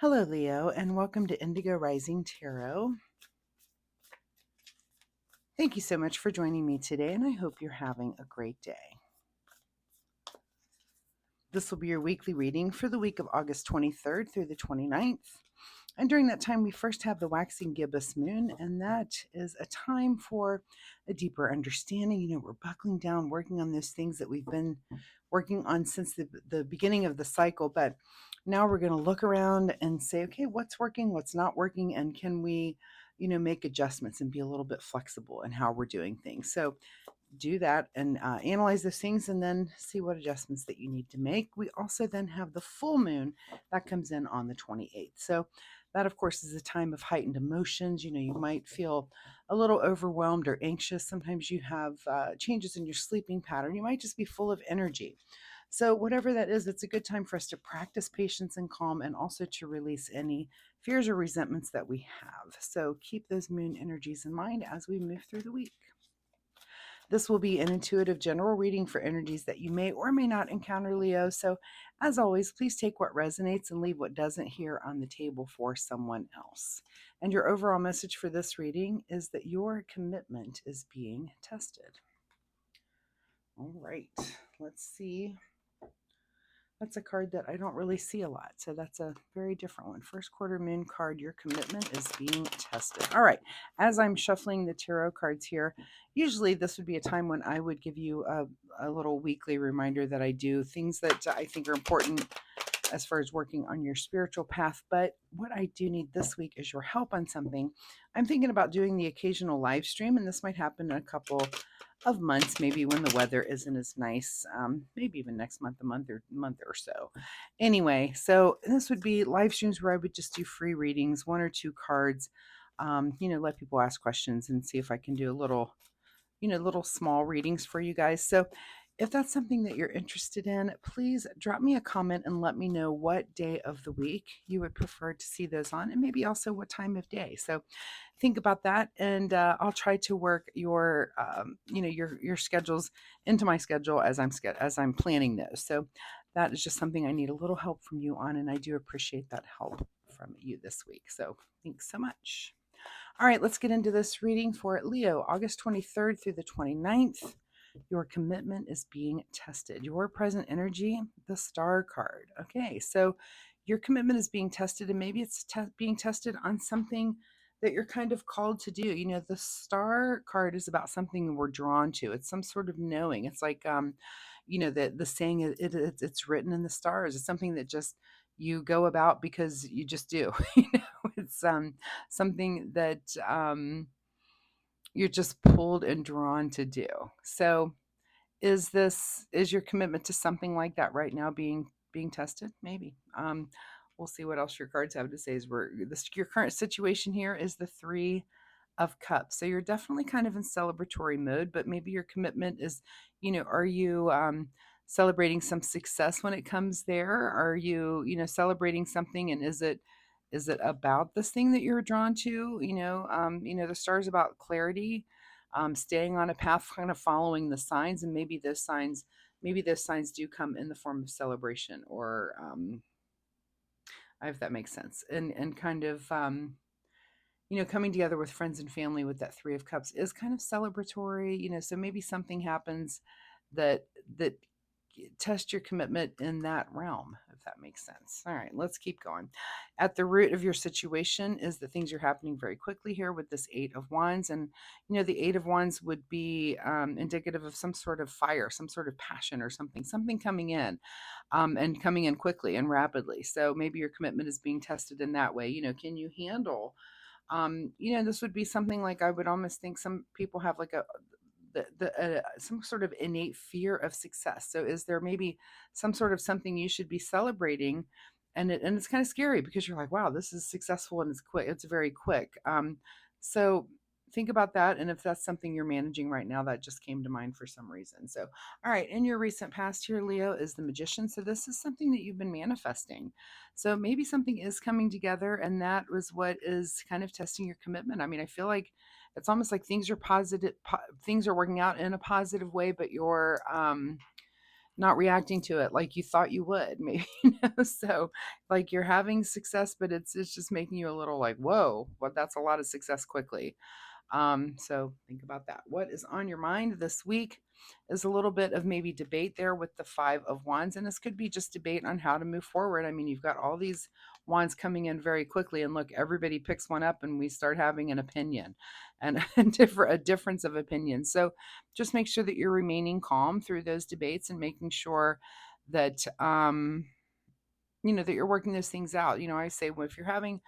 Hello, Leo, and welcome to Indigo Rising Tarot. Thank you so much for joining me today, and I hope you're having a great day. This will be your weekly reading for the week of August 23rd through the 29th. And during that time, we first have the waxing gibbous moon, and that is a time for a deeper understanding. We're buckling down, working on those things that we've been working on since the beginning of the cycle. But now we're going to look around and say, okay, what's working, what's not working, and can we, make adjustments and be a little bit flexible in how we're doing things. So do that and analyze those things and then see what adjustments that you need to make. We also then have the full moon that comes in on the 28th. So that, of course, is a time of heightened emotions. You might feel a little overwhelmed or anxious. Sometimes you have changes in your sleeping pattern. You might just be full of energy. So, whatever that is, it's a good time for us to practice patience and calm and also to release any fears or resentments that we have. So, keep those moon energies in mind as we move through the week. This will be an intuitive general reading for energies that you may or may not encounter, Leo. So, as always, please take what resonates and leave what doesn't here on the table for someone else. And your overall message for this reading is that your commitment is being tested. All right, let's see. That's a card that I don't really see a lot. So that's a very different one. First quarter moon card, your commitment is being tested. All right. As I'm shuffling the tarot cards here, usually this would be a time when I would give you a little weekly reminder that I do things that I think are important as far as working on your spiritual path. But what I do need this week is your help on something. I'm thinking about doing the occasional live stream, and this might happen in a couple of months, maybe when the weather isn't as nice, maybe even next month, a month or so. Anyway, so this would be live streams where I would just do free readings, one or two cards, let people ask questions and see if I can do a little little small readings for you guys. So if that's something that you're interested in, please drop me a comment and let me know what day of the week you would prefer to see those on, and maybe also what time of day. So think about that, and I'll try to work your schedules into my schedule as I'm planning those. So that is just something I need a little help from you on, and I do appreciate that help from you this week. So thanks so much. All right, let's get into this reading for Leo, August 23rd through the 29th. Your commitment is being tested. Your present energy, the star card. Okay, so your commitment is being tested, and maybe it's being tested on something that you're kind of called to do. The star card is about something we're drawn to. It's some sort of knowing. It's like, the saying, it's written in the stars. It's something that just you go about because you just do. It's something that you're just pulled and drawn to do. So is your commitment to something like that right now being tested? Maybe. We'll see what else your cards have to say. Your current situation here is the 3 of Cups. So you're definitely kind of in celebratory mode, but maybe your commitment is, are you celebrating some success when it comes there? Are you, celebrating something, and is it about this thing that you're drawn to? The stars about clarity, staying on a path, kind of following the signs, and maybe those signs do come in the form of celebration, or if that makes sense, and kind of coming together with friends and family with that 3 of Cups is kind of celebratory. So maybe something happens that test your commitment in that realm, if that makes sense. All right, let's keep going. At the root of your situation is that things are happening very quickly here with this 8 of Wands. And the 8 of Wands would be indicative of some sort of fire, some sort of passion, or something coming in, and coming in quickly and rapidly. So maybe your commitment is being tested in that way. Can you handle this would be something like, I would almost think some people have like some sort of innate fear of success. So is there maybe some sort of something you should be celebrating, and it's kind of scary because you're like, wow, this is successful and it's quick. It's very quick. So think about that, and if that's something you're managing right now, that just came to mind for some reason. So, all right, in your recent past here, Leo, is the Magician. So this is something that you've been manifesting. So maybe something is coming together, and that was what is kind of testing your commitment. I mean, I feel like it's almost like things are positive, things are working out in a positive way, but you're not reacting to it like you thought you would, maybe. So like you're having success, but it's just making you a little like, whoa, well, that's a lot of success quickly. So think about that. What is on your mind this week is a little bit of maybe debate there with the Five of Wands. And this could be just debate on how to move forward. I mean, you've got all these wands coming in very quickly, and look, everybody picks one up and we start having an opinion and a difference of opinion. So just make sure that you're remaining calm through those debates and making sure that that you're working those things out. I say, well, if you're having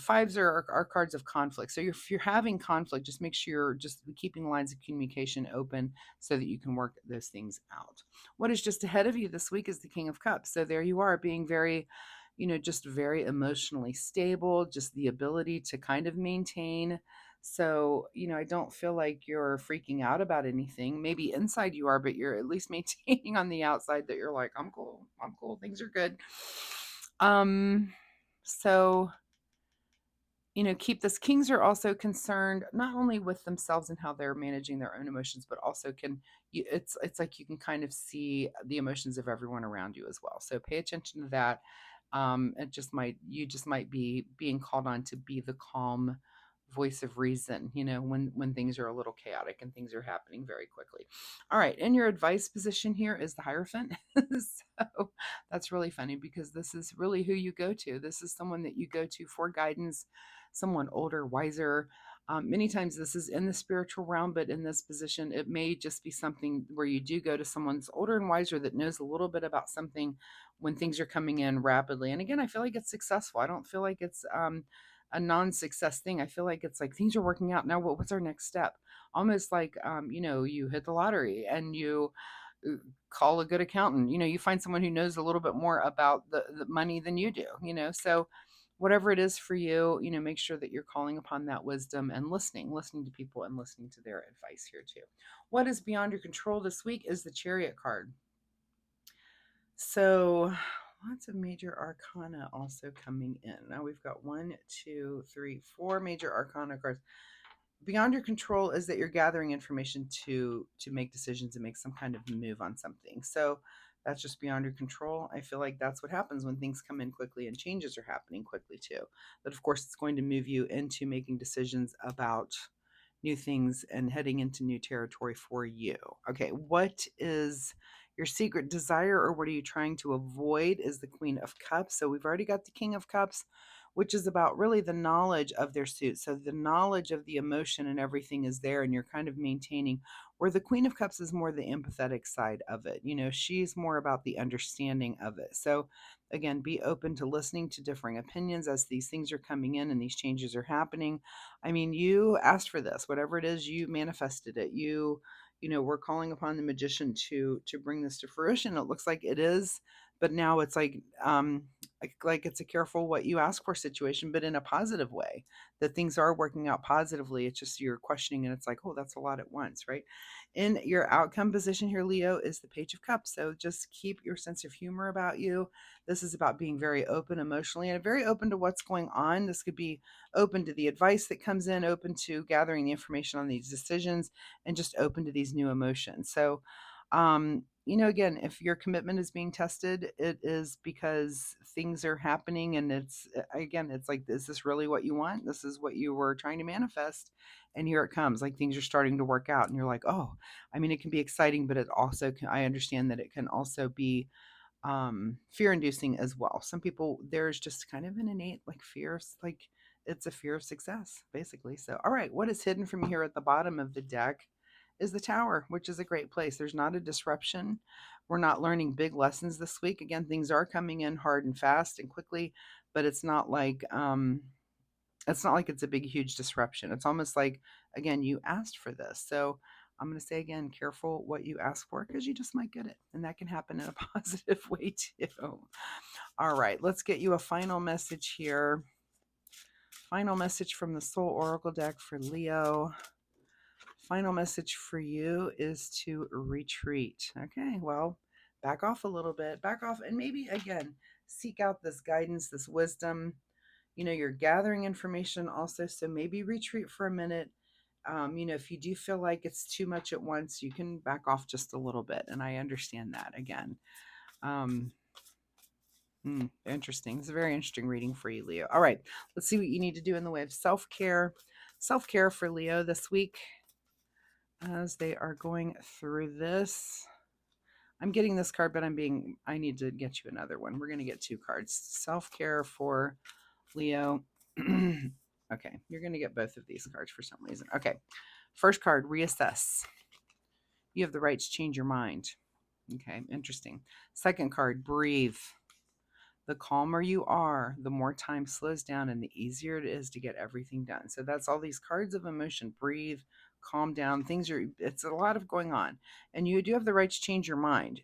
fives are cards of conflict. So if you're having conflict, just make sure you're just keeping lines of communication open so that you can work those things out. What is just ahead of you this week is the King of Cups. So there you are, being very, just very emotionally stable, just the ability to kind of maintain. So, I don't feel like you're freaking out about anything. Maybe inside you are, but you're at least maintaining on the outside that you're like, I'm cool. I'm cool. Things are good. So keep this. Kings are also concerned not only with themselves and how they're managing their own emotions, but also it's like you can kind of see the emotions of everyone around you as well. So pay attention to that. You just might be being called on to be the calm voice of reason, when things are a little chaotic and things are happening very quickly. All right, in your advice position here is the Hierophant. So that's really funny because this is really who you go to. This is someone that you go to for guidance, someone older, wiser. Many times this is in the spiritual realm, but in this position, it may just be something where you do go to someone's older and wiser that knows a little bit about something when things are coming in rapidly. And again, I feel like it's successful. I don't feel like it's a non-success thing. I feel like it's like things are working out. Now, what's our next step? Almost like, you hit the lottery and you call a good accountant. You find someone who knows a little bit more about the money than you do, so whatever it is for you, make sure that you're calling upon that wisdom and listening to people and listening to their advice here too. What is beyond your control this week is the Chariot card. So lots of major arcana also coming in. Now we've got 4 major arcana cards. Beyond your control is that you're gathering information to make decisions and make some kind of move on something. So that's just beyond your control. I feel like that's what happens when things come in quickly and changes are happening quickly too. But of course, it's going to move you into making decisions about new things and heading into new territory for you. Okay, what is your secret desire, or what are you trying to avoid? Is the Queen of Cups. So we've already got the King of Cups, which is about really the knowledge of their suit. So the knowledge of the emotion and everything is there, and you're kind of maintaining. Where the Queen of Cups is more the empathetic side of it. She's more about the understanding of it. So again, be open to listening to differing opinions as these things are coming in and these changes are happening. I mean, you asked for this. Whatever it is, you manifested it. We're calling upon the magician to bring this to fruition. It looks like it is, but now it's like it's a careful what you ask for situation, but in a positive way, that things are working out positively. It's just you're questioning and it's like, oh, that's a lot at once, right? In your outcome position here, Leo, is the Page of Cups. So just keep your sense of humor about you. This is about being very open emotionally and very open to what's going on. This could be open to the advice that comes in, open to gathering the information on these decisions, and just open to these new emotions. So, again, if your commitment is being tested, it is because things are happening, and it's like, is this really what you want? This is what you were trying to manifest. And here it comes, like things are starting to work out, and you're like, oh, I mean, it can be exciting, but I understand that it can also be fear inducing as well. Some people, there's just kind of an innate like fear, like it's a fear of success basically. So all right, what is hidden from here at the bottom of the deck is the Tower, which is a great place. There's not a disruption. We're not learning big lessons this week. Again, things are coming in hard and fast and quickly, but it's not like it's a big huge disruption. It's almost like, again, you asked for this. So I'm going to say again, careful what you ask for, because you just might get it, and that can happen in a positive way too. All right, let's get you a final message here. Final message from the Soul Oracle deck for Leo. Final message for you is to retreat. Okay, well, back off a little bit, back off, and maybe again, seek out this guidance, this wisdom. You're gathering information also, so maybe retreat for a minute. If you do feel like it's too much at once, you can back off just a little bit. And I understand that again. Um, Interesting. It's a very interesting reading for you, Leo. All right, let's see what you need to do in the way of self care. Self care for Leo this week as they are going through this. I'm getting this card, but I need to get you another one. We're going to get two cards. Self care for Leo. Okay, you're going to get both of these cards for some reason. Okay, first card, reassess. You have the right to change your mind. Okay, interesting. Second card, breathe. The calmer you are, the more time slows down and the easier it is to get everything done. So that's all these cards of emotion. Breathe, calm down. It's a lot of going on. And you do have the right to change your mind.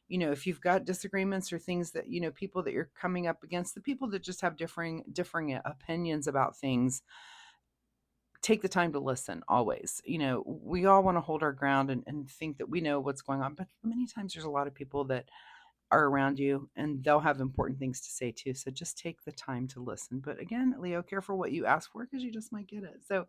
If you've got disagreements or things that, people that you're coming up against, the people that just have differing opinions about things, take the time to listen always. We all want to hold our ground and think that we know what's going on. But many times there's a lot of people that are around you and they'll have important things to say too. So just take the time to listen. But again, Leo, careful what you ask for because you just might get it. So,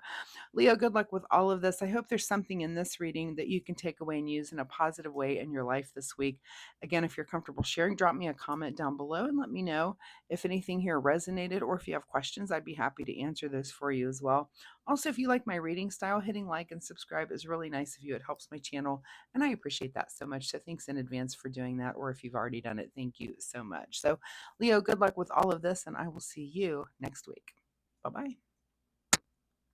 Leo, good luck with all of this. I hope there's something in this reading that you can take away and use in a positive way in your life this week. Again, if you're comfortable sharing, drop me a comment down below and let me know if anything here resonated or if you have questions. I'd be happy to answer those for you as well. Also, if you like my reading style, hitting like and subscribe is really nice of you. It helps my channel, and I appreciate that so much. So thanks in advance for doing that, or if you've already done it, thank you so much. So, Leo, good luck with all of this, and I will see you next week. Bye bye.